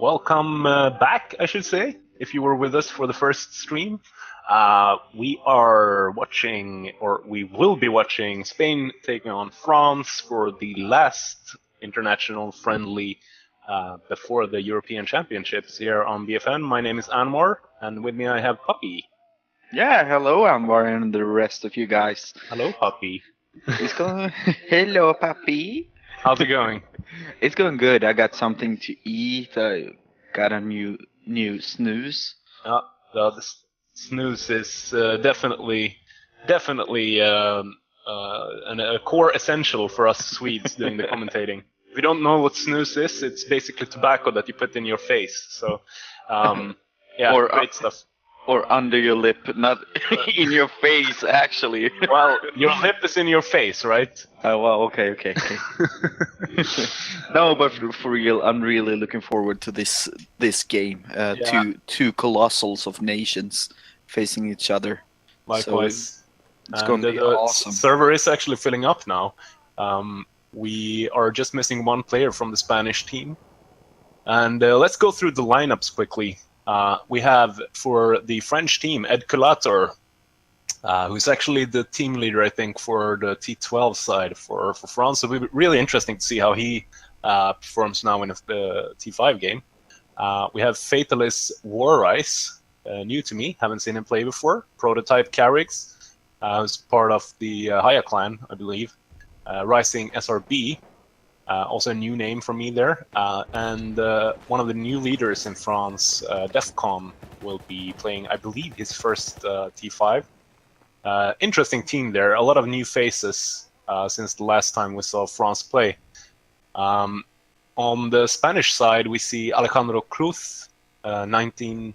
Welcome back, I should say, if you were with us for the first stream. We are watching, or we will be watching, Spain taking on France for the last international friendly before the European Championships here on BFN. My name is Anwar, and with me I have Puppy. Yeah, hello, Anwar, and the rest of you guys. Hello, Puppy. It's going. Hello, puppy. How's it going? It's going good. I got something to eat. I got a new snooze. The snooze is definitely a core essential for us Swedes doing the commentating. If you don't know what snooze is, it's basically tobacco that you put in your face. So, yeah, Or, great stuff. Or under your lip, not in your face, actually. Well, your lip is in your face, right? Oh, well, okay. No, but for real, I'm really looking forward to this game. Yeah. Two colossals of nations facing each other. Likewise. So it's going to be awesome. Server is actually filling up now. We are just missing one player from the Spanish team. And let's go through the lineups quickly. We have for the French team Ed Colator, who's actually the team leader, I think, for the T12 side for France. So it'll be really interesting to see how he performs now in the T5 game. We have Fatalist Warrice, new to me, haven't seen him play before. Prototype Carrix, who's part of the Haya clan, I believe. Rising SRB. Also a new name for me there. And one of the new leaders in France, Defcon, will be playing, I believe, his first T5. Interesting team there. A lot of new faces since the last time we saw France play. On the Spanish side, we see Alejandro Cruz, 199.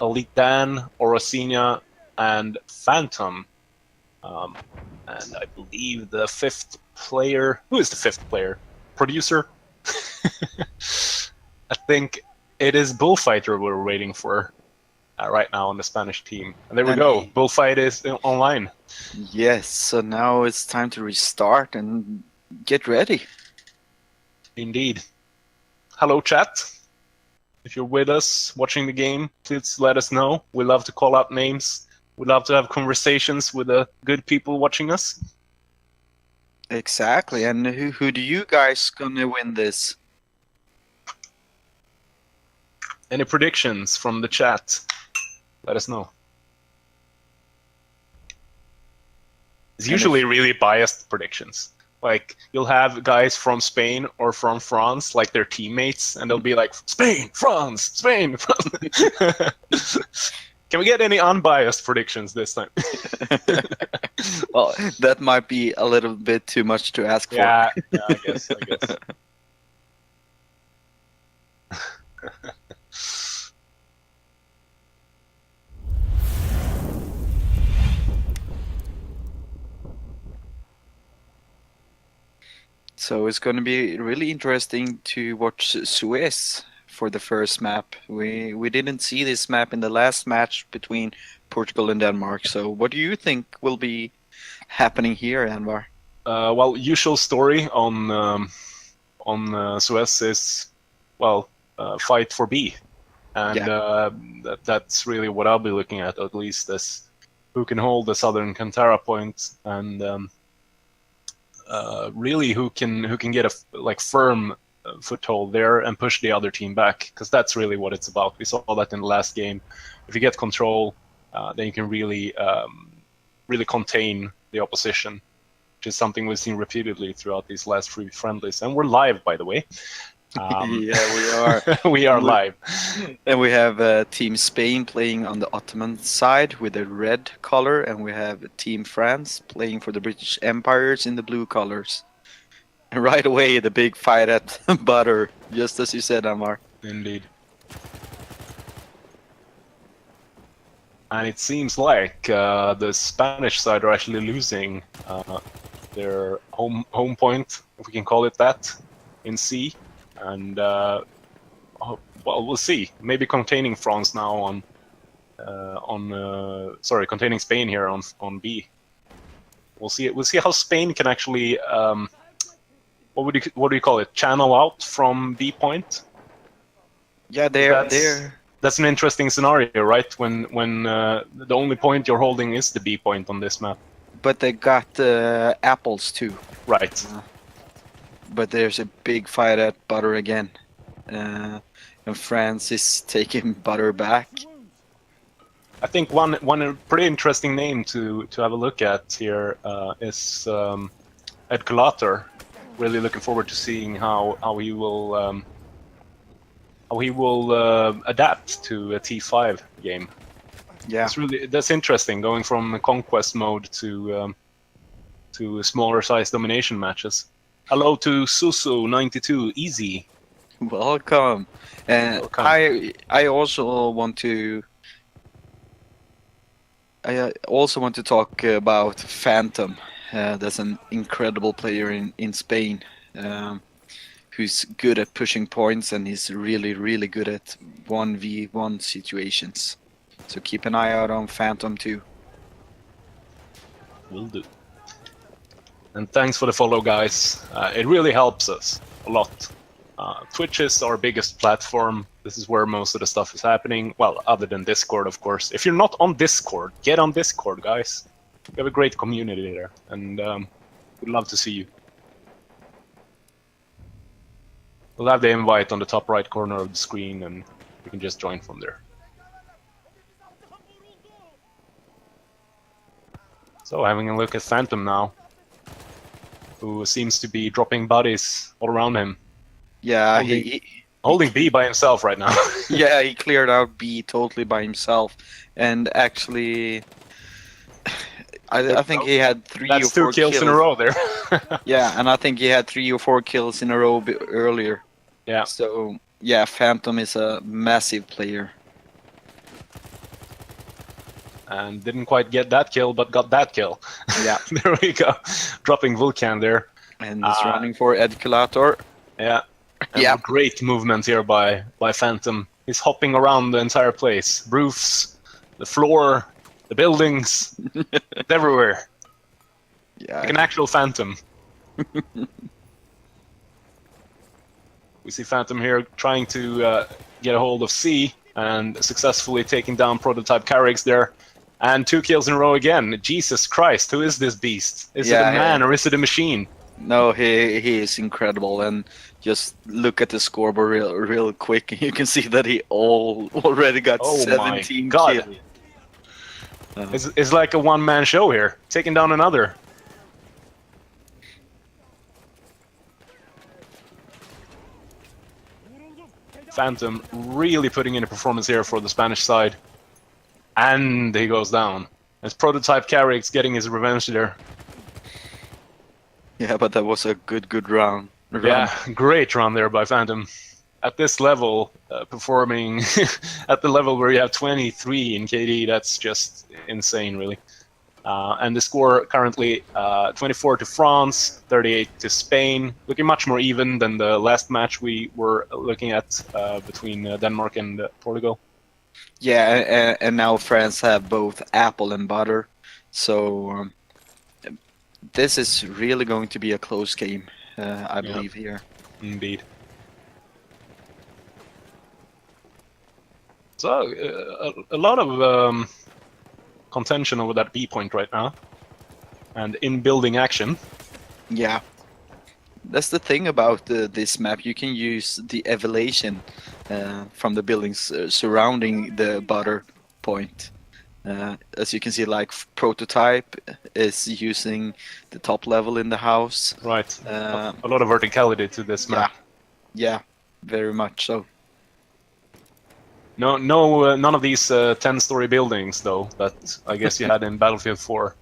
Elite Dan, Orosina, and Phantom. And I believe the fifth player... Who is the fifth player? Producer? I think it is Bullfighter we're waiting for right now on the Spanish team. And there we go. Bullfight is online. Yes, so now it's time to restart and get ready. Indeed. Hello, chat. If you're with us watching the game, please let us know. We love to call out names. We'd love to have conversations with the good people watching us. Exactly, and who do you guys gonna win this? Any predictions from the chat? Let us know. It's usually really biased predictions. Like, you'll have guys from Spain or from France, like their teammates, and they'll be like, Spain, France, Spain, France. Can we get any unbiased predictions this time? Well, that might be a little bit too much to ask for. Yeah, I guess. So it's going to be really interesting to watch Suez for the first map. We didn't see this map in the last match between Portugal and Denmark. So what do you think will be happening here, Anwar? Well, usual story on Suez is, well, fight for B. And that's really what I'll be looking at least, as who can hold the southern Kantara point, and really who can get a firm foothold there and push the other team back, because that's really what it's about. We saw that in the last game. If you get control, then you can really contain the opposition, which is something we've seen repeatedly throughout these last 3 friendlies. And we're live, by the way. Yeah, we are. We are live. And we have Team Spain playing on the Ottoman side with the red color, and we have Team France playing for the British Empires in the blue colors. And right away, the big fight at Butter, just as you said, Anwar. Indeed. And it seems like the Spanish side are actually losing their home point, if we can call it that, in C. And well, we'll see. Maybe containing France now containing Spain here on B. We'll see. We'll see how Spain can actually what do you call it? Channel out from B point. Yeah, That's an interesting scenario, right? When the only point you're holding is the B point on this map. But they got apples too. Right. But there's a big fight at butter again. And France is taking butter back. I think one pretty interesting name to have a look at here is Edculator. Really looking forward to seeing how he will adapt to a T5 game. Yeah, That's interesting, going from conquest mode to smaller size domination matches. Hello to Susu92 Easy. welcome. And Welcome. I also want to talk about Phantom. That's an incredible player in Spain, who's good at pushing points, and he's really, really good at 1v1 situations. So keep an eye out on Phantom too. Will do. And thanks for the follow, guys. It really helps us a lot. Twitch is our biggest platform. This is where most of the stuff is happening. Well, other than Discord, of course. If you're not on Discord, get on Discord, guys. We have a great community there, and we'd love to see you. We'll have the invite on the top right corner of the screen, and you can just join from there. So, having a look at Phantom now, who seems to be dropping bodies all around him. Yeah, Holding B by himself right now. yeah, he cleared out B totally by himself, and actually, I think he had 3 or 4 That's 2 kills in a row there. Yeah, and I think he had 3 or 4 kills in a row earlier. Yeah. So yeah, Phantom is a massive player. And didn't quite get that kill, but got that kill. Yeah. There we go. Dropping Vulcan there. And he's running for Edculator. Yeah. And Yeah. Great movement here by Phantom. He's hopping around the entire place. Roofs, the floor, the buildings, it's everywhere. Yeah. Like an actual Phantom. We see Phantom here trying to get a hold of C and successfully taking down Prototype Carriggs there. And 2 kills in a row again. Jesus Christ, who is this beast? Is it a man or is it a machine? No, he is incredible, and just look at the scoreboard real quick, and you can see that he already got 17 kills. It's like a one-man show here, taking down another. Phantom really putting in a performance here for the Spanish side. And he goes down. As Prototype Carriggs getting his revenge there. Yeah, but that was a good round. Yeah, great run there by Phantom. At this level, performing at the level where you have 23 in KD, that's just insane, really. And the score currently 24 to France, 38 to Spain, looking much more even than the last match we were looking at between Denmark and Portugal. Yeah, and now France have both apple and butter, so this is really going to be a close game, I believe here. Indeed. So a lot of contention over that B point right now, and in building action. Yeah, that's the thing about this map. You can use the elevation from the buildings surrounding the butter point. As you can see, like Prototype is using the top level in the house. Right. A lot of verticality to this map. Yeah, very much so. None of these 10-story buildings, though, that I guess you had in Battlefield 4.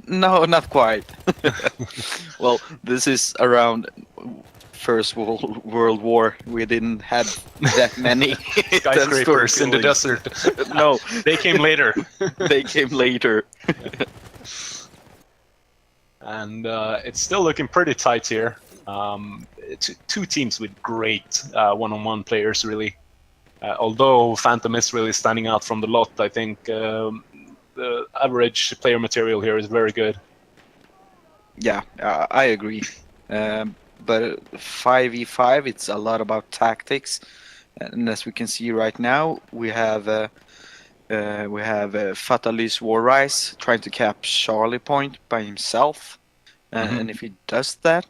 No, not quite. Well, this is around First World War. We didn't have that many skyscrapers in the desert. No, they came later. They came later. And it's still looking pretty tight here. Two teams with great one-on-one players, really. Although Phantom is really standing out from the lot, I think the average player material here is very good. Yeah, I agree. but 5v5, it's a lot about tactics. And as we can see right now, we have Fatalis Warrise trying to cap Charlie Point by himself. And if he does that,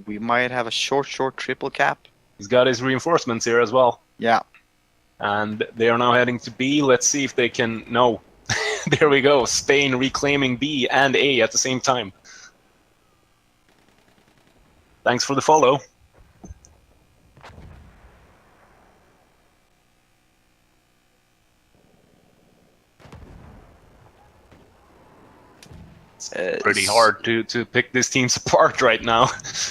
we might have a short triple cap. He's got his reinforcements here as well. Yeah. And they are now heading to B. Let's see if they can... No. There we go. Spain reclaiming B and A at the same time. Thanks for the follow. It's pretty hard to pick these teams apart right now.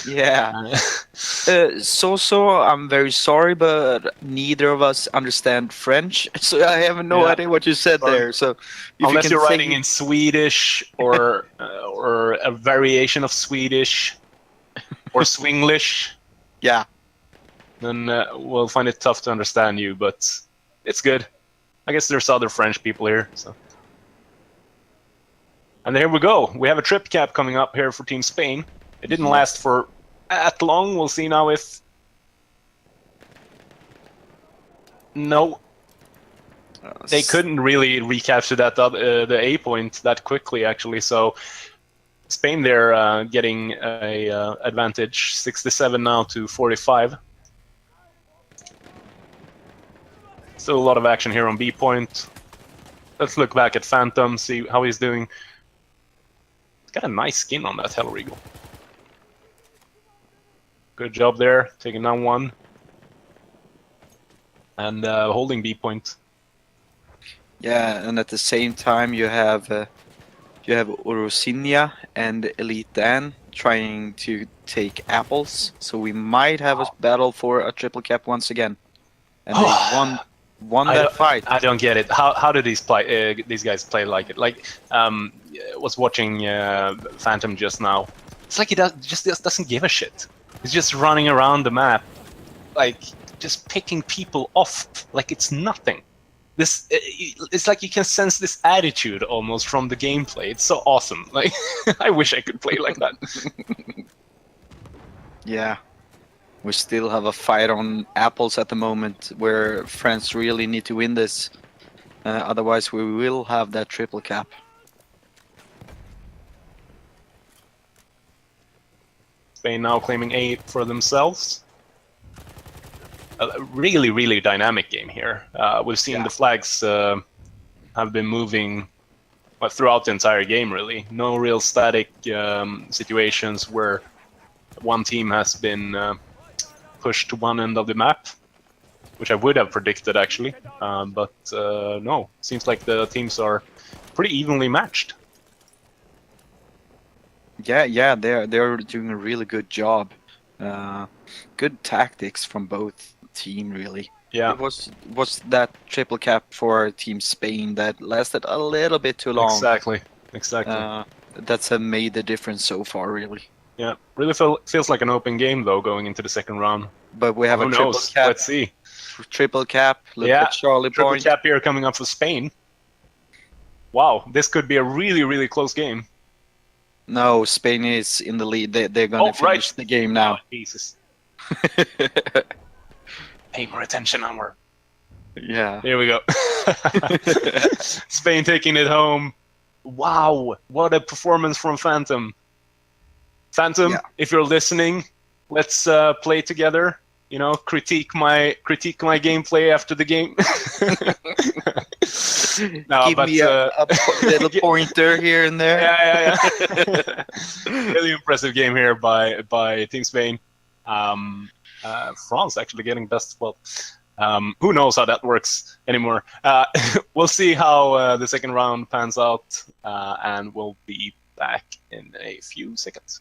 Yeah. So I'm very sorry, but neither of us understand French, so I have no idea what you said there. So unless you're writing in Swedish or a variation of Swedish or Swinglish, yeah, then we'll find it tough to understand you. But it's good. I guess there's other French people here. So. And there we go. We have a trip cap coming up here for Team Spain. It didn't last for that long. We'll see now if... No. They couldn't really recapture that the A point that quickly, actually. So Spain, they're getting a advantage. 67 now to 45. Still a lot of action here on B point. Let's look back at Phantom, see how he's doing. Got a nice skin on that Hellregal. Good job there, taking down one. And holding B point. Yeah, and at the same time you have Orosinia and Elite Dan trying to take apples. So we might have a battle for a triple cap once again. And they won that fight. I don't get it. How do these guys play like it? Like, was watching Phantom just now. It's like he just doesn't give a shit. He's just running around the map, like just picking people off like it's nothing. It's like you can sense this attitude almost from the gameplay. It's so awesome. Like, I wish I could play like that. Yeah. We still have a fight on apples at the moment where France really need to win this. Otherwise, we will have that triple cap. Spain now claiming A for themselves. A really, really dynamic game here. We've seen the flags have been moving throughout the entire game, really. No real static situations where one team has been pushed to one end of the map, which I would have predicted, actually. But no, seems like the teams are pretty evenly matched. Yeah, they're doing a really good job. Good tactics from both team, really. Yeah. It was that triple cap for Team Spain that lasted a little bit too long. Exactly. That's made the difference so far, really. Yeah, really feels like an open game though going into the second round. But we have a triple cap. Let's see. Triple cap. Look at Charlie Point. Triple cap here coming up for Spain. Wow, this could be a really, really close game. No, Spain is in the lead. They're going to finish the game now. Oh, Jesus. Pay more attention, Anwar. Yeah. Here we go. Spain taking it home. Wow, what a performance from Phantom. Phantom, if you're listening, let's play together. You know, critique my gameplay after the game. No, Give me a little pointer here and there. Yeah. Really impressive game here by Team Spain. France actually getting best. Well, who knows how that works anymore. We'll see how the second round pans out, and we'll be back in a few seconds.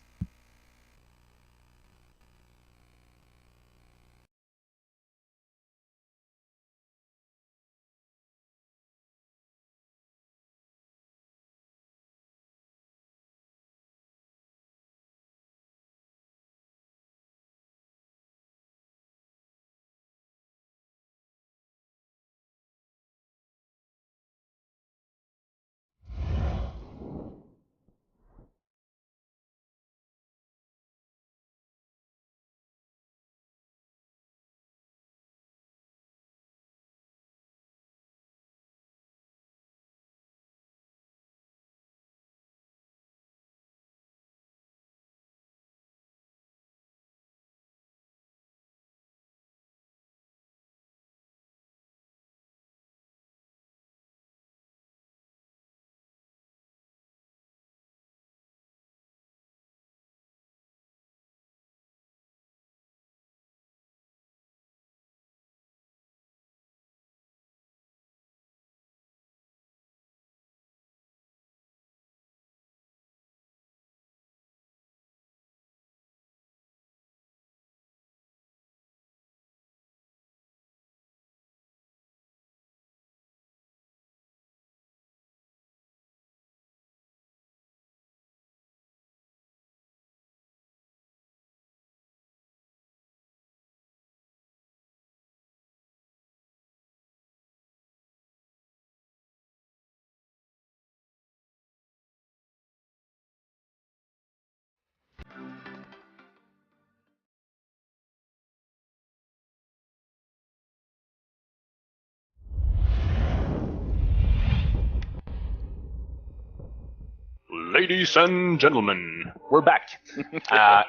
Ladies and gentlemen, we're back.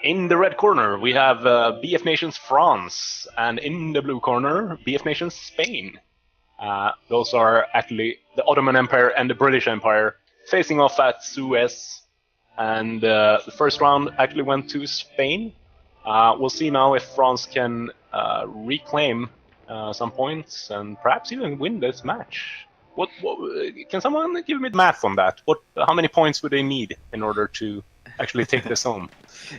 In the red corner, we have BFNations France, and in the blue corner, BFNations Spain. Those are actually the Ottoman Empire and the British Empire facing off at Suez. And the first round actually went to Spain. We'll see now if France can reclaim some points and perhaps even win this match. What can someone give me the math on that? How many points would they need in order to actually take this home?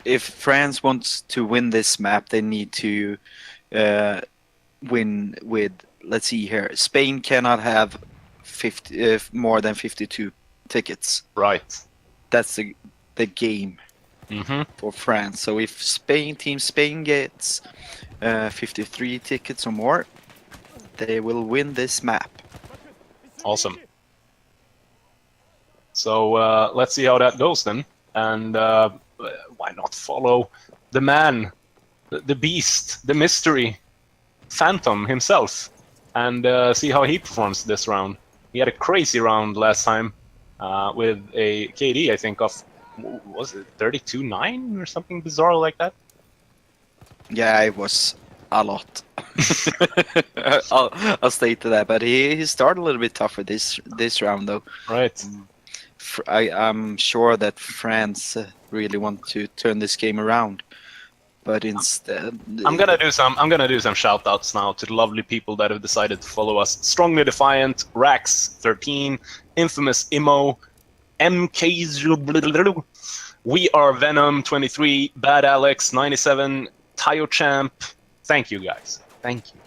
If France wants to win this map, they need to win with, let's see here, Spain cannot have more than 52 tickets. Right. That's the game for France. So if Team Spain gets 53 tickets or more, they will win this map. Awesome. So let's see how that goes then. And why not follow the man, the beast, the mystery, Phantom himself, and see how he performs this round. He had a crazy round last time with a KD, I think, of, was it 32-9 or something bizarre like that? Yeah, it was a lot. I'll stay to that, but he started a little bit tougher this round though. Right. I'm sure that France really want to turn this game around, but instead I'm gonna do some shout outs now to the lovely people that have decided to follow us. Strongly Defiant, Rax13, Infamous Imo, MK, We Are Venom 23, Bad Alex 97, Tayo Champ. Thank you guys. Thank you.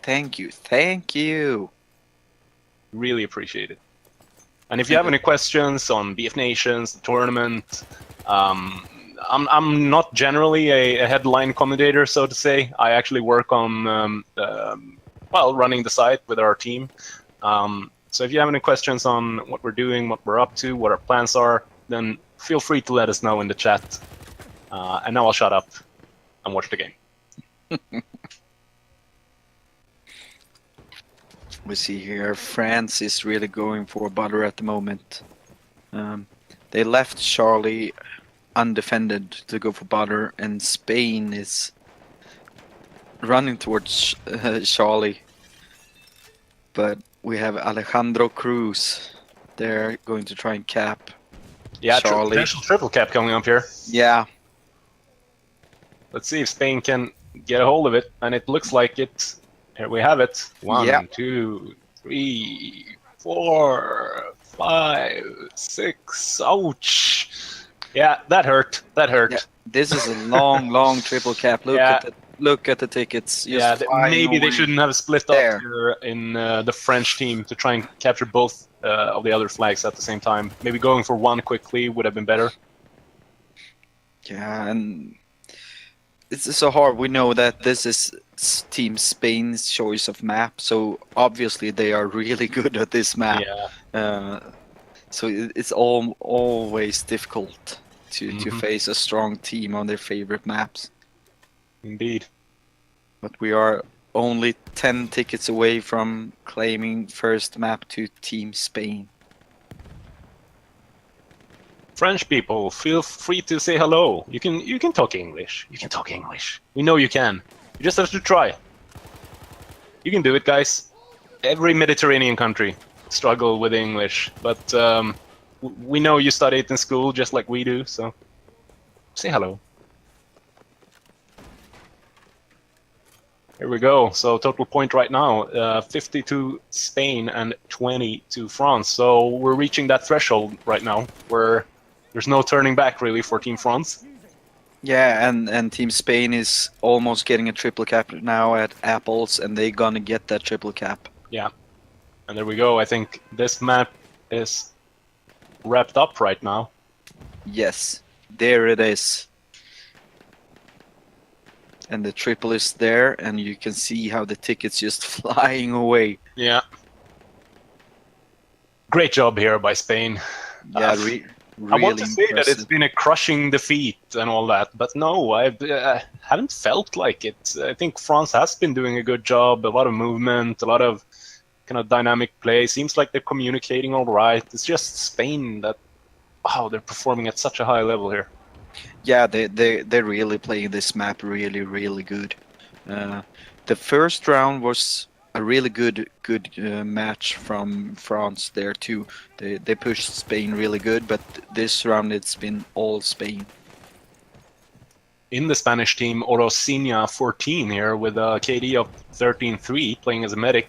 Thank you. Thank you. Really appreciate it. And if you have any questions on BFNations, the tournament, I'm not generally a headline commentator, so to say. I actually work on running the site with our team. So if you have any questions on what we're doing, what we're up to, what our plans are, then feel free to let us know in the chat. And now I'll shut up and watch the game. We see here France is really going for butter at the moment. They left Charlie undefended to go for butter, and Spain is running towards Charlie. But we have Alejandro Cruz. They're going to try and cap Charlie. Potential triple cap coming up here. Yeah. Let's see if Spain can get a hold of it, and it looks like it. Here we have it. 1, 2, 3, 4, 5, 6. Ouch! Yeah, that hurt. That hurt. Yeah, this is a long triple cap. Look at the tickets. Maybe they shouldn't have split up here in the French team to try and capture both of the other flags at the same time. Maybe going for one quickly would have been better. Yeah, and it's so hard. We know that this is Team Spain's choice of map, so obviously they are really good at this map. Yeah. So it's always difficult to face a strong team on their favorite maps. Indeed. But we are only 10 tickets away from claiming first map to Team Spain. French people, feel free to say hello. You can talk English. You can talk English. We know you can. You just have to try. You can do it, guys. Every Mediterranean country struggle with English, but we know you study it in school just like we do, so say hello. Here we go. So total point right now, 50 to Spain and 20 to France. So we're reaching that threshold right now where there's no turning back really for Team France. Yeah, and Team Spain is almost getting a triple cap now at Apples, and they're gonna get that triple cap. Yeah. And there we go. I think this map is wrapped up right now. Yes, there it is. And the triple is there, and you can see how the ticket's just flying away. Yeah. Great job here by Spain. Yeah, really I want to say impressive. that it's been a crushing defeat and all that, but no, I haven't felt like it. I think France has been doing a good job, a lot of movement, a lot of kind of dynamic play. Seems like they're communicating all right. It's just Spain that wow, they're performing at such a high level here. Yeah, they're really playing this map really good. The first round was a really good match from France there too. They pushed Spain really good, but this round it's been all Spain. In the Spanish team, Orosina 14 here with a KD of 13-3, playing as a medic.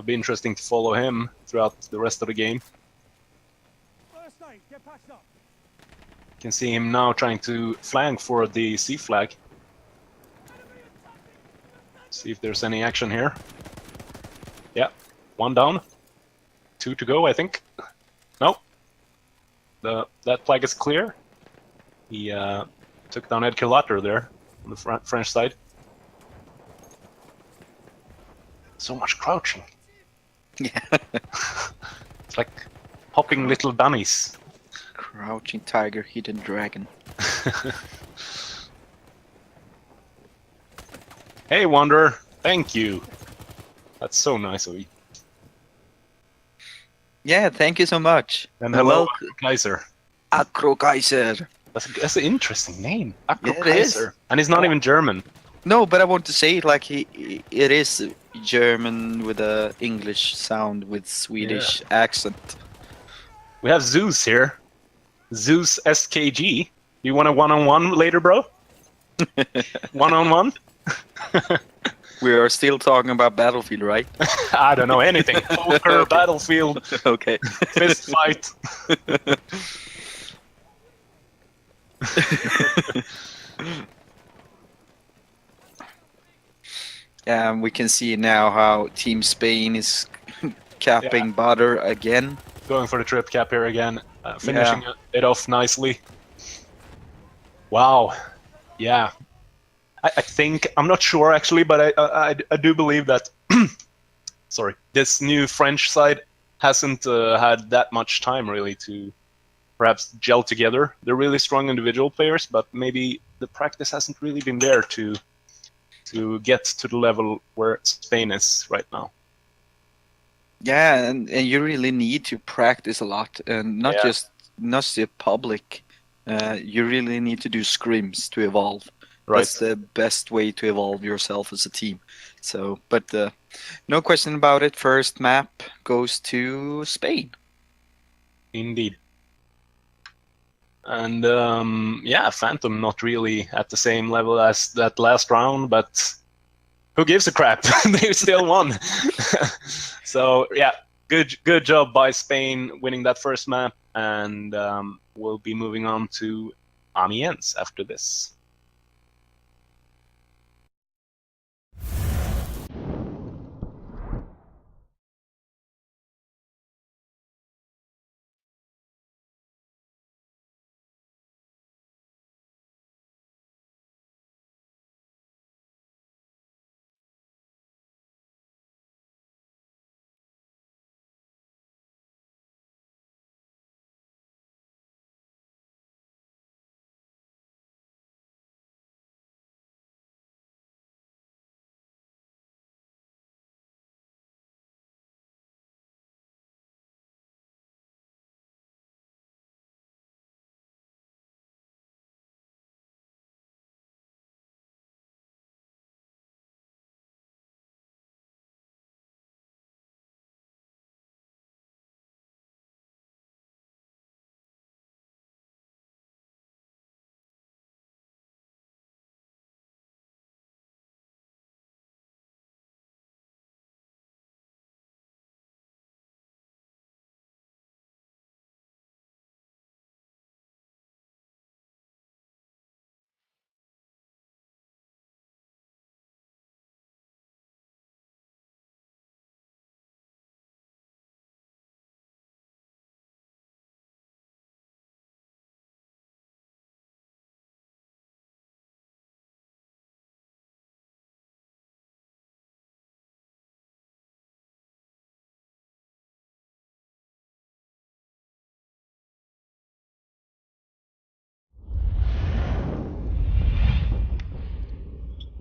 Be interesting to follow him throughout the rest of the game. You can see him now trying to flank for the C flag. See if there's any action here. Yeah, 1 down, 2 to go, I think. No, that flag is clear. He took down Ed Kilater there on the French side. So much crouching. Yeah. It's like hopping little bunnies. Crouching tiger, hidden dragon. Hey, Wanderer. Thank you. That's so nice of you. Yeah, thank you so much. And hello, Kaiser. Akro Kaiser. That's an interesting name. Akro Yeah, it Kaiser. is. And he's not even German. No, but I want to say it like it is German with a English sound with Swedish accent. We have Zeus here. Zeus SKG. You want a one-on-one later, bro? One-on-one? We are still talking about Battlefield, right? I don't know anything. Poker, Battlefield, Okay. fist fight. Yeah, and we can see now how Team Spain is capping Butter again. Going for the trip cap here again. Finishing it off nicely. Wow. Yeah. I think, I'm not sure actually, but I do believe that sorry, this new French side hasn't had that much time really to perhaps gel together. They're really strong individual players, but maybe the practice hasn't really been there to get to the level where Spain is right now. Yeah, and you really need to practice a lot, and not just the public. You really need to do scrims to evolve. Right. That's the best way to evolve yourself as a team. So, but no question about it. First map goes to Spain. Indeed. And yeah, Phantom not really at the same level as that last round, but who gives a crap? They still won. So yeah, good job by Spain winning that first map, and we'll be moving on to Amiens after this.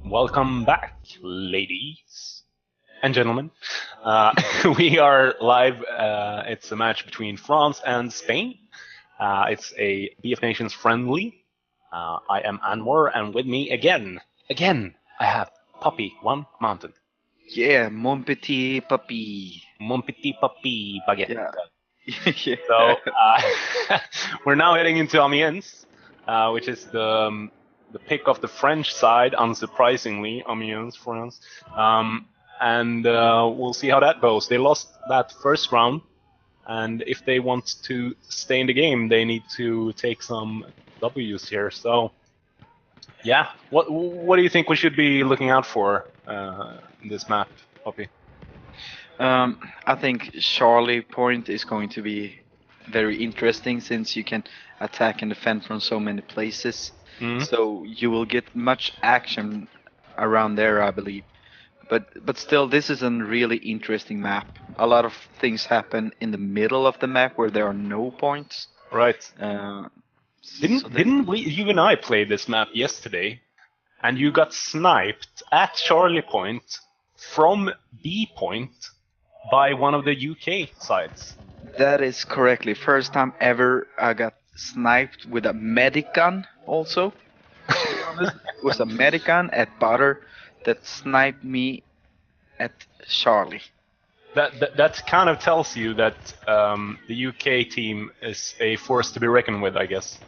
Welcome back, ladies and gentlemen. We are live. It's a match between France and Spain. It's a BFNations friendly. I am Anwar, and with me again, I have Puppy One Mountain. Yeah, mon petit papi. Mon petit Puppy Baguette. Yeah. Yeah. So we're now heading into Amiens, which is the pick of the French side, unsurprisingly, Amiens, France. And we'll see how that goes. They lost that first round, and if they want to stay in the game, they need to take some W's here. So, yeah, what do you think we should be looking out for in this map, Poppy? I think Charlie Point is going to be very interesting since you can attack and defend from so many places. So you will get much action around there, I believe. But still, this is a really interesting map. A lot of things happen in the middle of the map where there are no points. Right. Didn't we? You and I played this map yesterday, and you got sniped at Charlie Point from B Point by one of the UK sides. That is correctly. First time ever I got sniped with a medic gun also. To be honest, it was a medic gun at Butter that sniped me at Charlie. That kind of tells you that the UK team is a force to be reckoned with, I guess.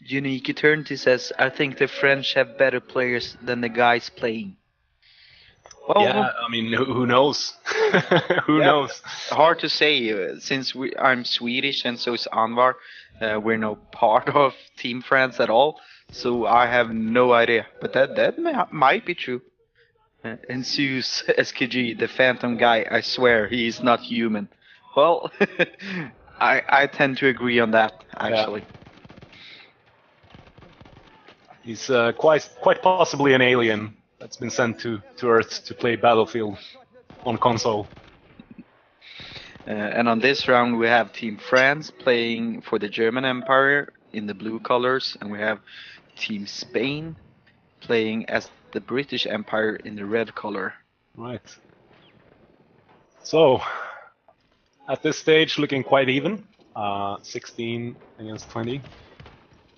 Unique Eternity says, I think the French have better players than the guys playing. Well, yeah, I mean, who knows? Who knows? Hard to say, since I'm Swedish and so is Anwar. We're no part of Team France at all, so I have no idea. But that might be true. And Zeus SKG, the Phantom guy, I swear he is not human. Well, I tend to agree on that, actually. Yeah. He's quite possibly an alien that's been sent to Earth to play Battlefield on console. And on this round we have Team France playing for the German Empire in the blue colors, and we have Team Spain playing as the British Empire in the red color. Right. So, at this stage, looking quite even. 16 against 20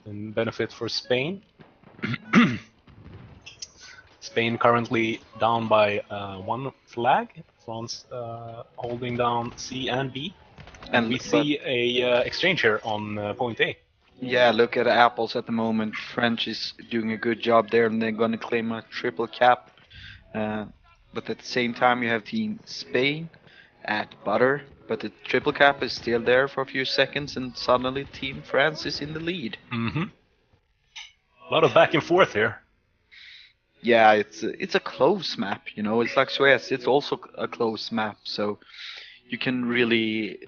in benefit for Spain. Spain currently down by one flag. France holding down C and B. And we see a exchange here on point A. Yeah, look at apples at the moment. French is doing a good job there, and they're going to claim a triple cap. But at the same time, you have Team Spain at Butter, but the triple cap is still there for a few seconds, and suddenly Team France is in the lead. Mm-hmm. A lot of back and forth here. Yeah, it's a close map, you know. It's like Suez. It's also a close map, so you can really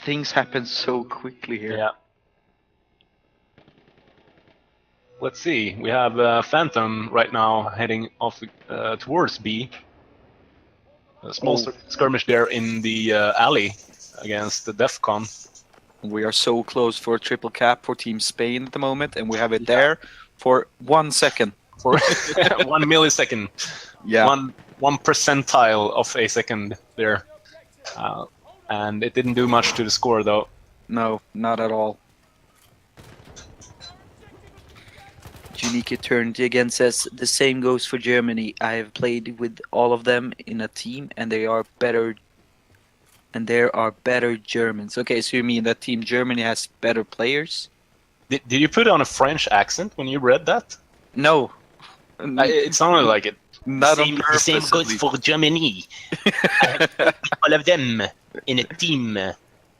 things happen so quickly here. Yeah. Let's see. We have Phantom right now heading off towards B. A small skirmish there in the alley against the DEFCON. We are so close for a triple cap for Team Spain at the moment, and we have it there for 1 second. For 1 millisecond. Yeah. One percentile of a second there. And it didn't do much to the score, though. No, not at all. Unique Eternity again says, the same goes for Germany. I have played with all of them in a team, and they are better. And there are better Germans. Okay, so you mean that Team Germany has better players? Did you put on a French accent when you read that? No. It sounded like it. Not the same goes for Germany. All of them in a team.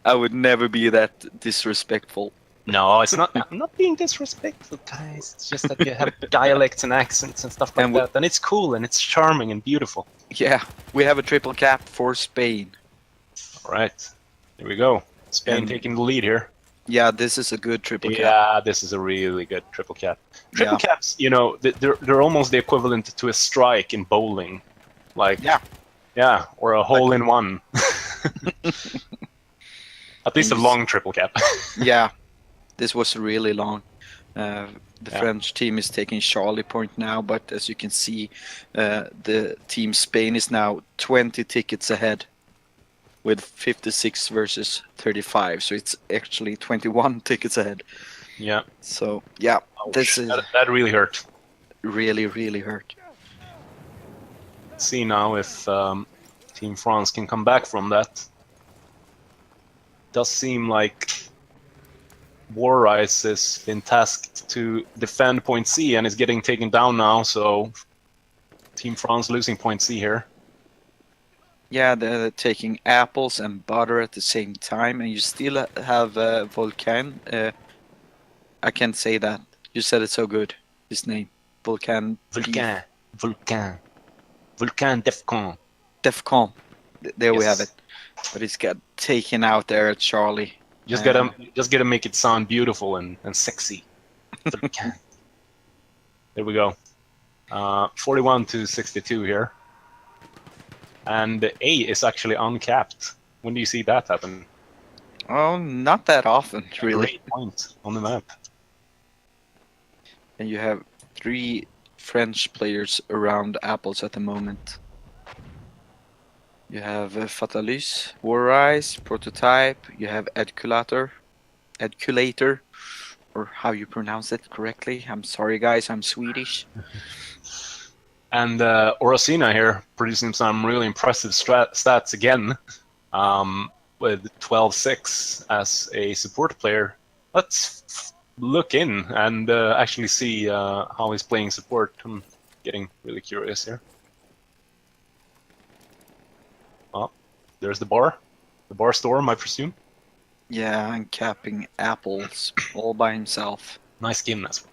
I would never be that disrespectful. No, it's not. I'm not being disrespectful, guys. It's just that you have dialects and accents and stuff like that, and it's cool and it's charming and beautiful. Yeah, we have a triple cap for Spain. All right, here we go. Spain taking the lead here. Yeah, this is a good triple cap. Yeah, this is a really good triple cap. Triple caps, you know, they're almost the equivalent to a strike in bowling, like or a hole in one. At least a long triple cap. Yeah, this was really long. The French team is taking Charlie Point now, but as you can see, the team Spain is now 20 tickets ahead. with 56 versus 35. So it's actually 21 tickets ahead. Yeah. So yeah, this is that really hurt. really, really hurt. Let's see now if Team France can come back from that. Does seem like War Ice has been tasked to defend point C and is getting taken down now, so Team France losing point C here. Yeah, they're taking apples and butter at the same time, and you still have Volcan. I can't say that. You said it so good. His name, Volcan. Vulcan. Defcon. Defcon. There we have Yes. it. But he's got taken out there at Charlie. Just gotta make it sound beautiful and sexy. Vulcan. There we go. 41 to 62 here. And A is actually uncapped. When do you see that happen? Oh, not that often, really. Great point on the map. And you have 3 French players around apples at the moment. You have Fatalis, Warrise, Prototype. You have Edculator, or how you pronounce it correctly. I'm sorry, guys. I'm Swedish. And Orosina here producing some really impressive stats again, with 12-6 as a support player. Let's look in and actually see how he's playing support. I'm getting really curious here. Well, there's the bar storm, I presume. Yeah, and capping apples all by himself. Nice skin as well.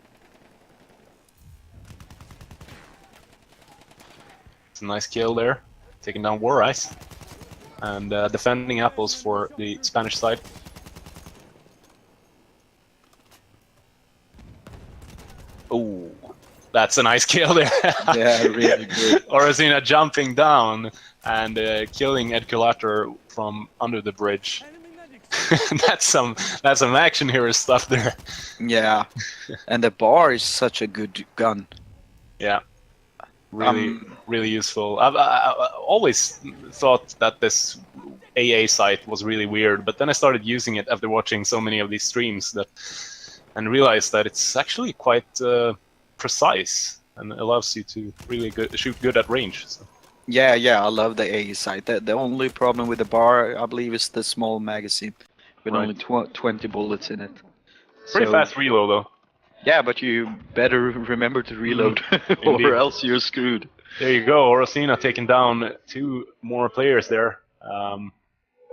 It's a nice kill there, taking down War Ice, and defending apples for the Spanish side. Oh, that's a nice kill there. Yeah, really good. Orosina jumping down and killing Edculator from under the bridge. That's some action hero stuff there. Yeah, and the bar is such a good gun. Yeah, really useful. I've always thought that this AA site was really weird, but then I started using it after watching so many of these streams and realized that it's actually quite precise and allows you to really shoot good at range. So. Yeah, I love the AA sight. The only problem with the bar, I believe, is the small magazine with Right. only 20 bullets in it. Pretty fast reload though. Yeah, but you better remember to reload, or else you're screwed. There you go, Orosina taking down 2 more players there.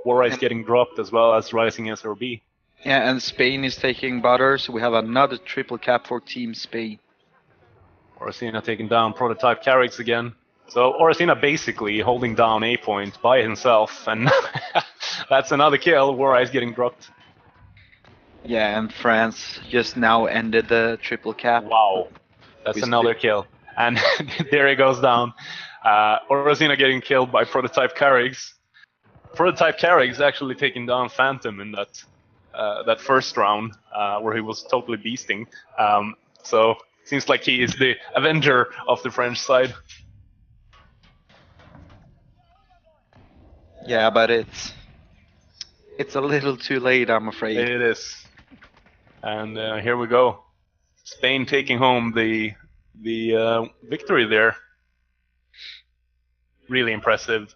War Ice getting dropped as well as Rising SRB. Yeah, and Spain is taking butter, so we have another triple cap for Team Spain. Orosina taking down Prototype Carrix again. So Orosina basically holding down A point by himself, and that's another kill. War Ice getting dropped. Yeah, and France just now ended the triple cap. Wow, that's another kill. And there he goes down. Orosina getting killed by Prototype Carrix. Prototype Carrix actually taking down Phantom in that first round where he was totally beasting. So seems like he is the Avenger of the French side. Yeah, but it's a little too late, I'm afraid. It is. And here we go. Spain taking home the victory there. Really impressive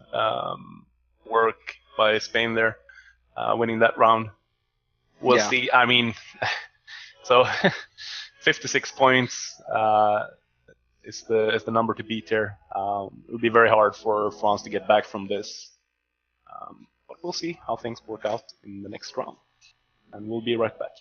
work by Spain there, winning that round. We'll see. I mean, so 56 points is the number to beat here. It would be very hard for France to get back from this. But we'll see how things work out in the next round. And we'll be right back.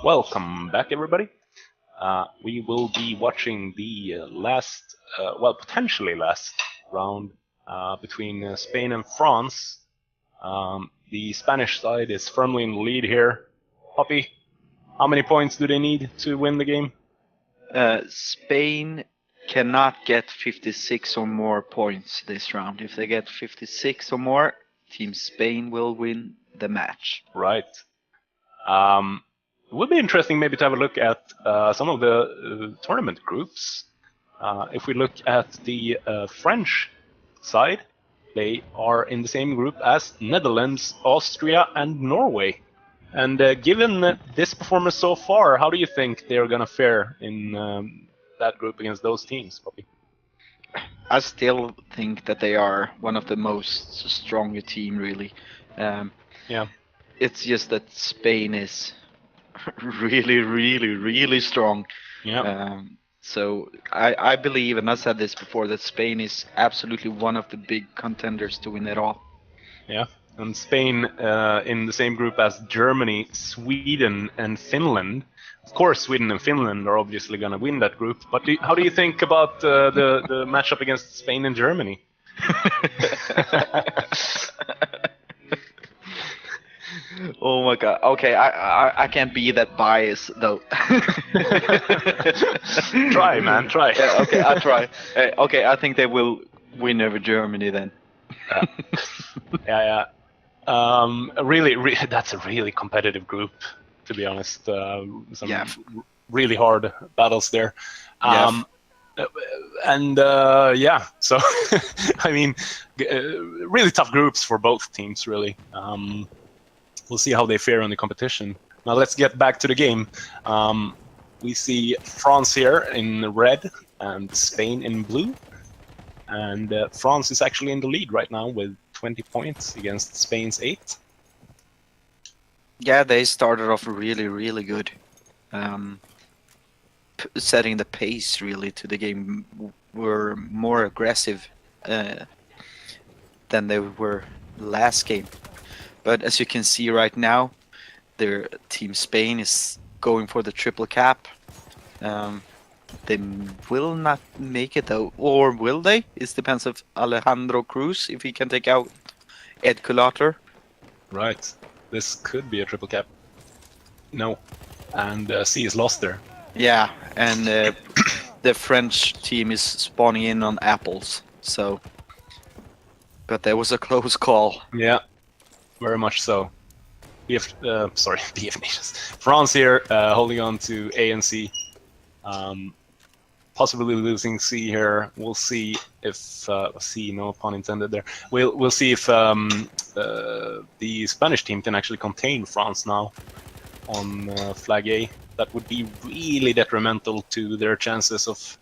Welcome back, everybody. We will be watching the potentially last round between Spain and France. The Spanish side is firmly in the lead here. Poppy, how many points do they need to win the game? Spain cannot get 56 or more points this round. If they get 56 or more, Team Spain will win the match. Right. It would be interesting maybe to have a look at some of the tournament groups. If we look at the French side, they are in the same group as Netherlands, Austria, and Norway. And given this performance so far, how do you think they're going to fare in that group against those teams, Poppy? I still think that they are one of the most stronger team, really. Yeah. It's just that Spain is really, really, really strong. Yeah. So I believe, and I said this before, that Spain is absolutely one of the big contenders to win it all. Yeah. And Spain in the same group as Germany, Sweden, and Finland. Of course, Sweden and Finland are obviously going to win that group. But how do you think about the matchup against Spain and Germany? Oh my god. Okay, I can't be that biased though. Try, man, try. Yeah, okay, I'll try. Okay, I think they will win over Germany then. Yeah. Really, that's a really competitive group, to be honest. Some really hard battles there. So I mean, really tough groups for both teams, really. We'll see how they fare in the competition. Now let's get back to the game. We see France here in red and Spain in blue. And France is actually in the lead right now with 20 points against Spain's 8. Yeah, they started off really, really good. Setting the pace, really, to the game. Were more aggressive than they were last game. But as you can see right now, their Team Spain is going for the triple cap. They will not make it though, or will they? It depends of Alejandro Cruz, if he can take out Ed Culator. Right. This could be a triple cap. No. And C is lost there. Yeah, and the French team is spawning in on apples, so... But that was a close call. Yeah, very much so. BFNations. France here, holding on to A and C. Possibly losing C here. We'll see if C, no pun intended there. We'll see if the Spanish team can actually contain France now on flag A. That would be really detrimental to their chances of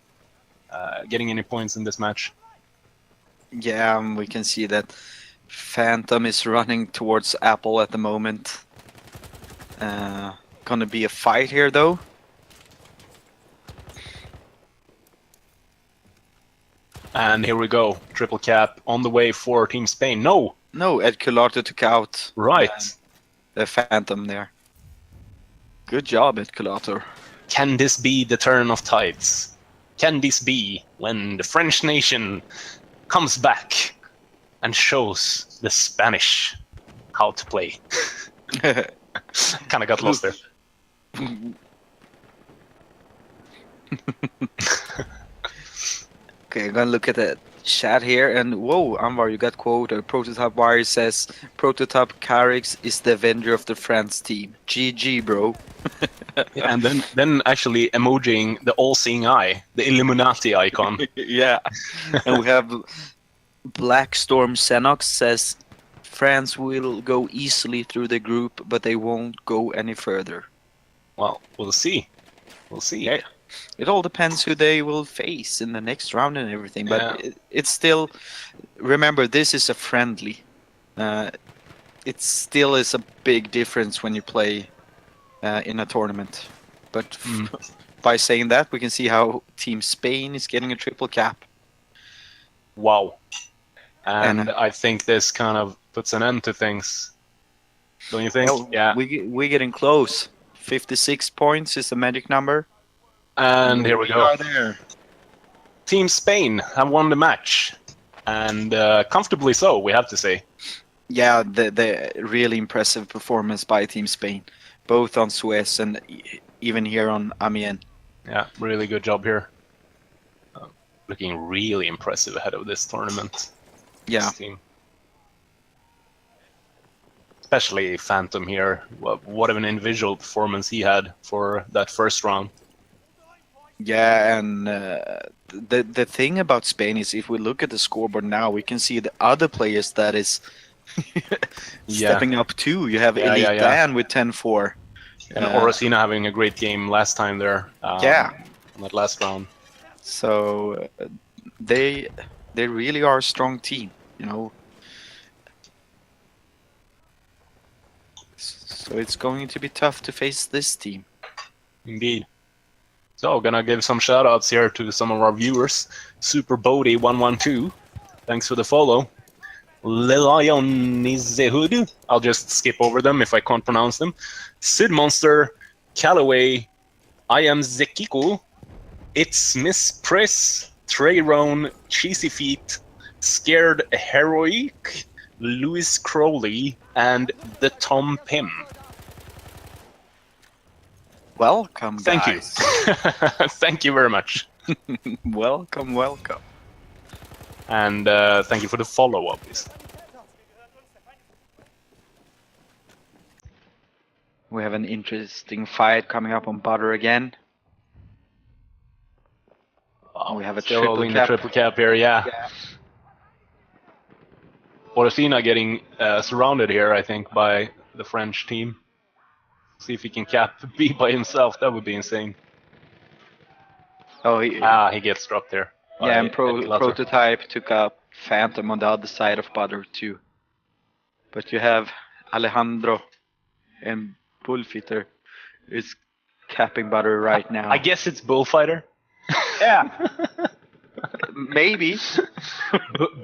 getting any points in this match. Yeah, we can see that Phantom is running towards Apple at the moment. Gonna be a fight here though. And here we go, triple cap on the way for Team Spain. No, Ed Culato took out the Phantom there. Good job, Ed Culato. Can this be the turn of tides? Can this be when the French nation comes back and shows the Spanish how to play? Kind of got lost there. Okay, I'm gonna look at the chat here, and whoa, Anwar, you got quoted. Prototype Wire says, Prototype Carix is the Avenger of the France team. GG, bro. Yeah, and then actually emojiing the all-seeing eye, the Illuminati icon. Yeah. And we have Black Storm Xenox says, France will go easily through the group, but they won't go any further. Well, we'll see. We'll see. Yeah. It all depends who they will face in the next round and everything, but it's still... Remember, this is a friendly. It still is a big difference when you play in a tournament. But by saying that, we can see how Team Spain is getting a triple cap. Wow. And I think this kind of puts an end to things. Don't you think? Yeah. We're getting close. 56 points is the magic number. And here we go. are there. Team Spain have won the match, and comfortably so, we have to say. Yeah, the really impressive performance by Team Spain, both on Suez and even here on Amiens. Yeah, really good job here. Looking really impressive ahead of this tournament. Yeah. This team. Especially Phantom here. What an individual performance he had for that first round. Yeah, and the thing about Spain is if we look at the scoreboard now, we can see the other players that is stepping up too. You have Elite Dan with 10-4. And Orosina having a great game last time there. In that last round. So they really are a strong team, you know. So it's going to be tough to face this team. Indeed. So, gonna give some shout-outs here to some of our viewers. Super Bodie112, thanks for the follow. Lelionizehud, I'll just skip over them if I can't pronounce them. Sid Monster, Callaway, I am Zekiko, It's Miss Press, Trayrone, Cheesy Feet, Scared Heroic, Louis Crowley, and the Tom Pym. Welcome, Thank guys. you. Thank you very much. Welcome. And thank you for the follow, obviously. We have an interesting fight coming up on Butter again. We have a triple cap. Triple cap here, yeah. Orosina getting surrounded here, I think, by the French team. See if he can cap B by himself. That would be insane. Oh, he gets dropped there. Yeah, and Prototype took up Phantom on the other side of Butter too. But you have Alejandro and Bullfighter is capping Butter right now. I guess it's Bullfighter. Yeah. Maybe.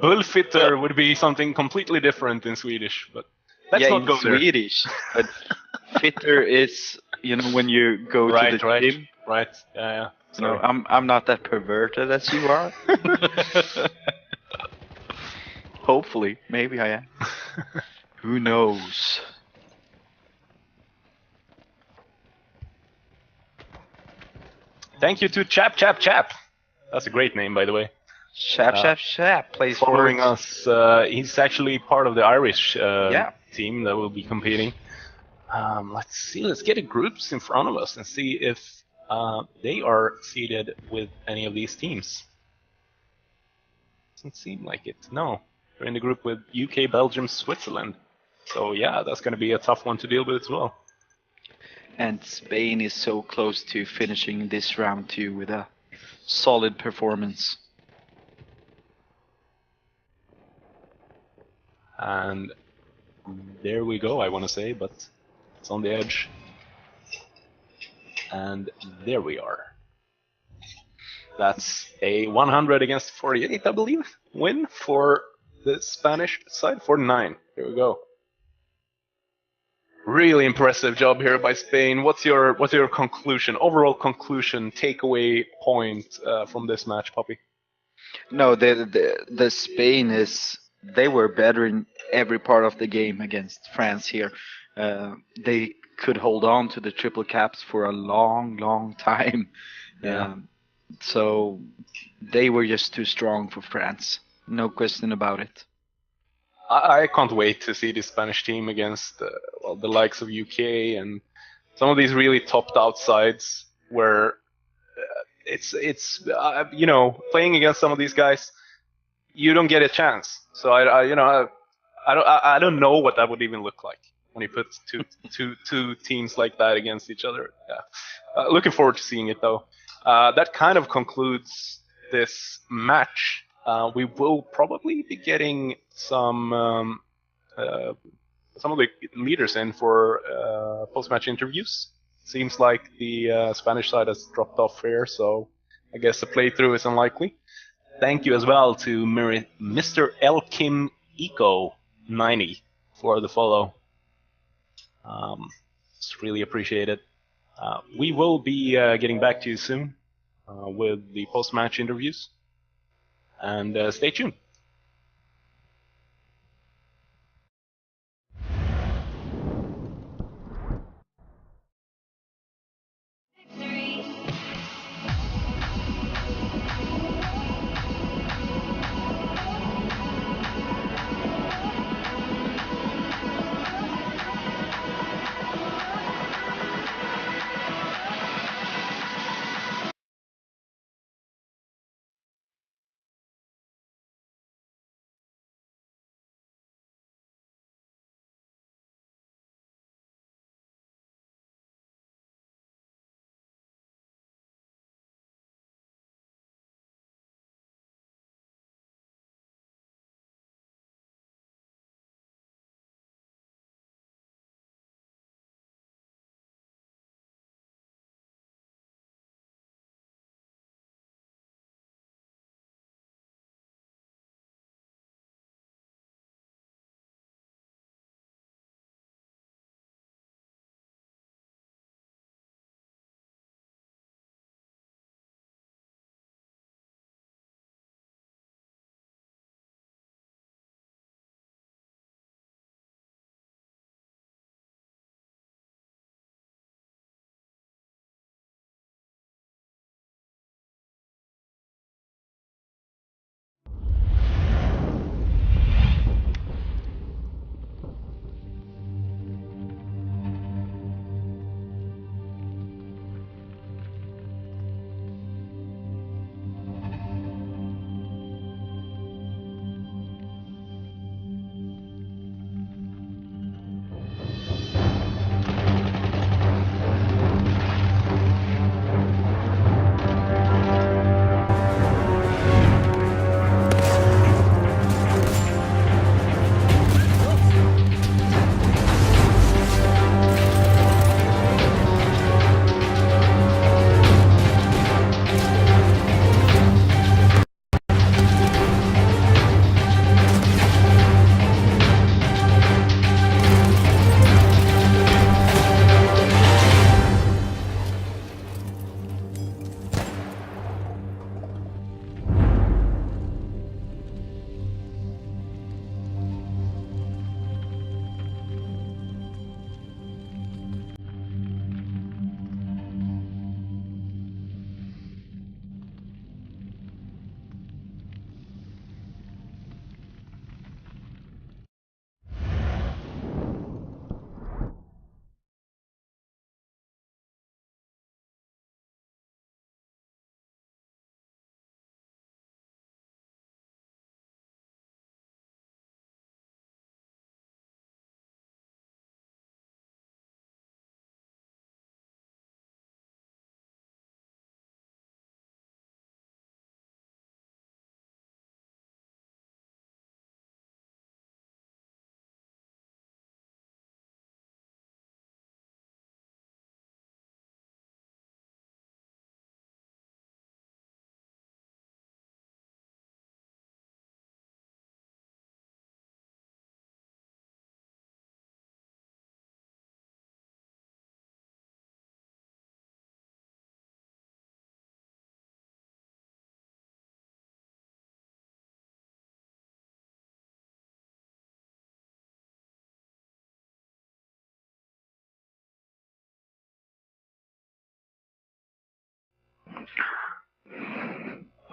Bullfighter would be something completely different in Swedish, but let's not go there. Swedish. But fitter is, you know, when you go to the gym. Right. Yeah. No, I'm not that perverted as you are. Hopefully, maybe I am. Who knows? Thank you to Chap. That's a great name, by the way. Chap plays following us. He's actually part of the Irish team that will be competing. Let's see. Let's get the groups in front of us and see if they are seeded with any of these teams. Doesn't seem like it. No, they're in the group with UK, Belgium, Switzerland. So yeah, that's going to be a tough one to deal with as well. And Spain is so close to finishing this round too with a solid performance. And there we go, I want to say, but it's on the edge. And there we are. That's a 100 against 48, I believe, win for the Spanish side. 49. There we go. Really impressive job here by Spain. What's your conclusion, overall conclusion, takeaway point from this match, Poppy? No, the Spain is, they were better in every part of the game against France here. They could hold on to the triple caps for a long time. Yeah. So they were just too strong for France. No question about it. I can't wait to see this Spanish team against the likes of UK and some of these really topped out sides where it's you know, playing against some of these guys, you don't get a chance. So I don't know what that would even look like when you put two teams like that against each other. Yeah. Looking forward to seeing it though. That kind of concludes this match. We will probably be getting some of the leaders in for post-match interviews. Seems like the Spanish side has dropped off here, so I guess the playthrough is unlikely. Thank you as well to Mr. Elkim Eco 90 for the follow. Just really appreciate it. We will be getting back to you soon with the post-match interviews, and stay tuned.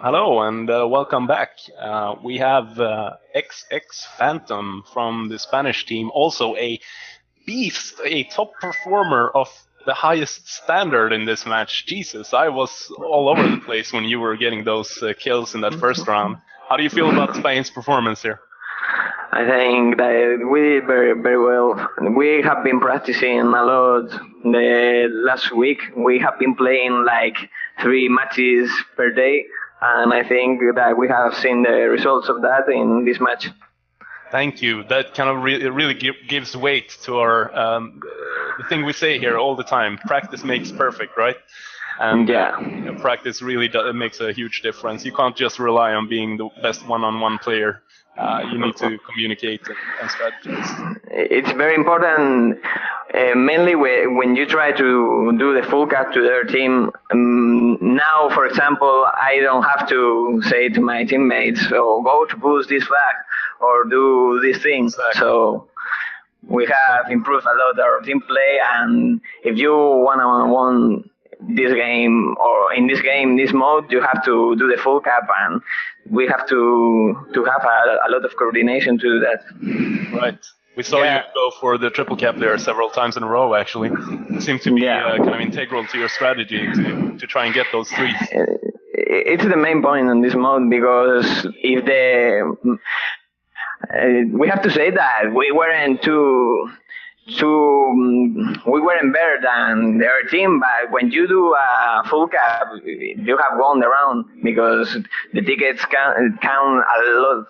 Hello and welcome back. We have XX Phantom from the Spanish team, also a beast, a top performer of the highest standard in this match. Jesus, I was all over the place when you were getting those kills in that first round. How do you feel about Spain's performance here? I think that we did very, very well. We have been practicing a lot the last week. We have been playing like 3 matches per day, and I think that we have seen the results of that in this match. Thank you. That kind of really gives weight to our the thing we say here all the time. Practice makes perfect, right? And yeah. Practice really makes a huge difference. You can't just rely on being the best one-on-one player. You need to communicate and strategize. It's very important Mainly when you try to do the full cap to their team. Now, for example, I don't have to say to my teammates, "Oh, go to boost this flag or do this thing." Exactly. So we have improved a lot our team play, and if you want this game or in this mode, you have to do the full cap, and we have to have a lot of coordination to do that. Right. We saw you go for the triple cap there several times in a row, actually. It seemed to be kind of integral to your strategy to try and get those threes. It's the main point in this mode, because if we have to say that we weren't we weren't better than their team, but when you do a full cap, you have won the round, because the tickets count a lot.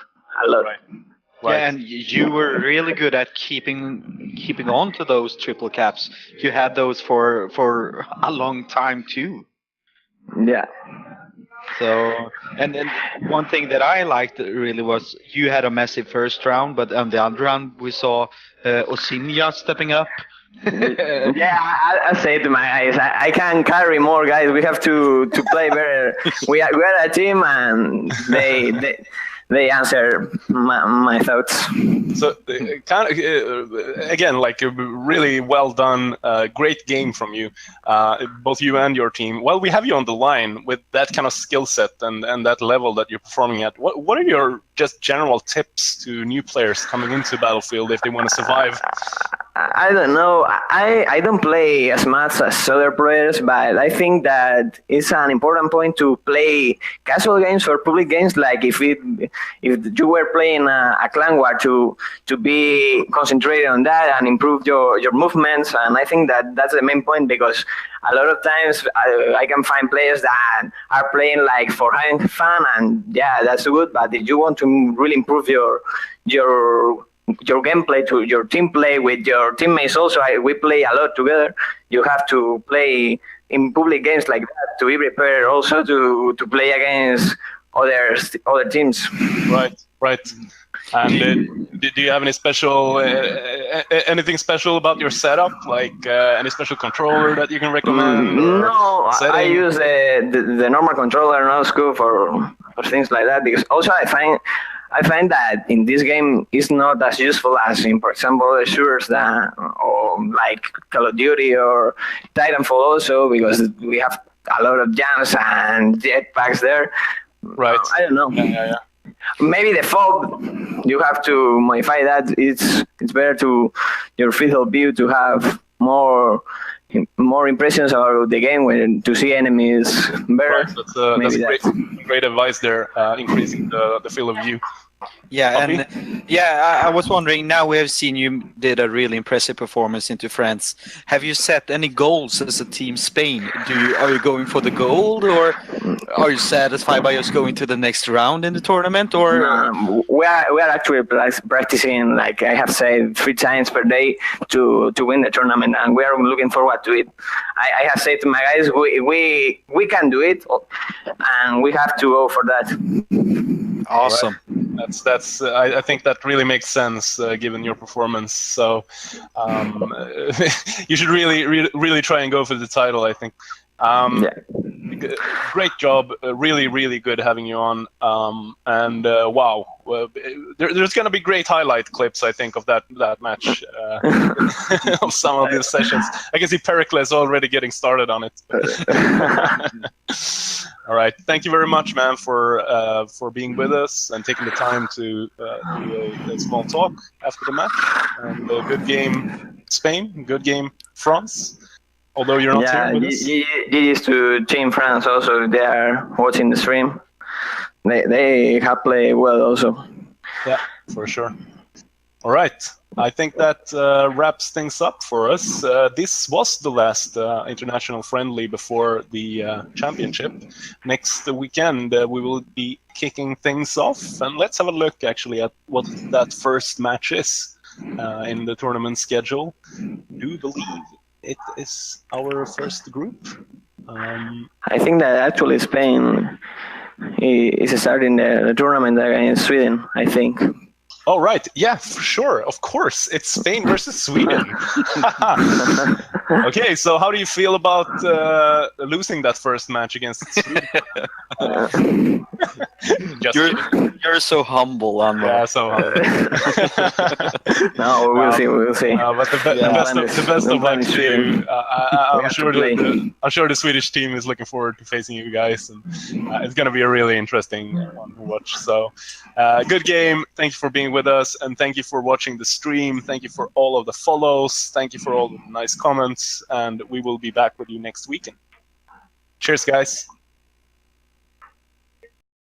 Right. Yeah, and you were really good at keeping on to those triple caps. You had those for a long time too. Yeah. So, and one thing that I liked really was you had a massive first round, but on the other round we saw Osinja stepping up. Yeah, I say to my guys, I can carry more guys. We have to play better. we are a team, and they answer my thoughts. So, kind of again, like a really well done, great game from you, both you and your team. Well, we have you on the line with that kind of skill set and that level that you're performing at. What are your just general tips to new players coming into Battlefield if they want to survive? I don't know. I don't play as much as other players, but I think that it's an important point to play casual games or public games. Like if you were playing a clan war, to be concentrated on that and improve your movements. And I think that that's the main point, because a lot of times I can find players that are playing like for having fun, and yeah, that's good. But if you want to really improve your gameplay, to your team play with your teammates, also we play a lot together. You have to play in public games like that to be prepared, also to play against other teams. Right. And do you have any special anything special about your setup, like any special controller that you can recommend? No, I use the normal controller, no scope for things like that, because also I find that in this game it's not as useful as in, for example, the shooters or like Call of Duty or Titanfall, also because we have a lot of jams and jetpacks there. Right. I don't know. Yeah. Maybe the fob, you have to modify that. It's better to your field of view to have more impressions about the game when to see enemies better. Right. That's great advice there, increasing the field of view. Yeah, and I was wondering, now we have seen you did a really impressive performance into France. Have you set any goals as a team Spain? Are you going for the gold, or are you satisfied by just going to the next round in the tournament? Or we are actually practicing, like I have said, 3 times per day to win the tournament, and we are looking forward to it. I have said to my guys, we can do it, and we have to go for that. Awesome. That's I think that really makes sense given your performance. So you should really try and go for the title, I think. Great job, really good having you on. And wow, there's going to be great highlight clips, I think, of that match, of some of these sessions. I can see Pericles already getting started on it. All right, thank you very much, man, for being with us and taking the time to do a small talk after the match. And good game, Spain. Good game, France. Although you're not here with us. GG's to Team France also. They are watching the stream. They have played well also. Yeah, for sure. All right. I think that wraps things up for us. This was the last international friendly before the championship. Next weekend, we will be kicking things off. And let's have a look, actually, at what that first match is in the tournament schedule. Do believe it is our first group. I think that actually Spain is starting the tournament against Sweden, I think. Oh, right. Yeah, for sure. Of course. It's Spain versus Sweden. Okay, so how do you feel about losing that first match against Sweden? Just kidding. You're so humble, Anwar. Yeah, so No, we'll see. We'll see. but the best of luck to you. I'm sure the Swedish team is looking forward to facing you guys, and it's going to be a really interesting one to watch. So, good game. Thank you for being with us, and thank you for watching the stream. Thank you for all of the follows. Thank you for all the nice comments, and we will be back with you next weekend. Cheers, guys.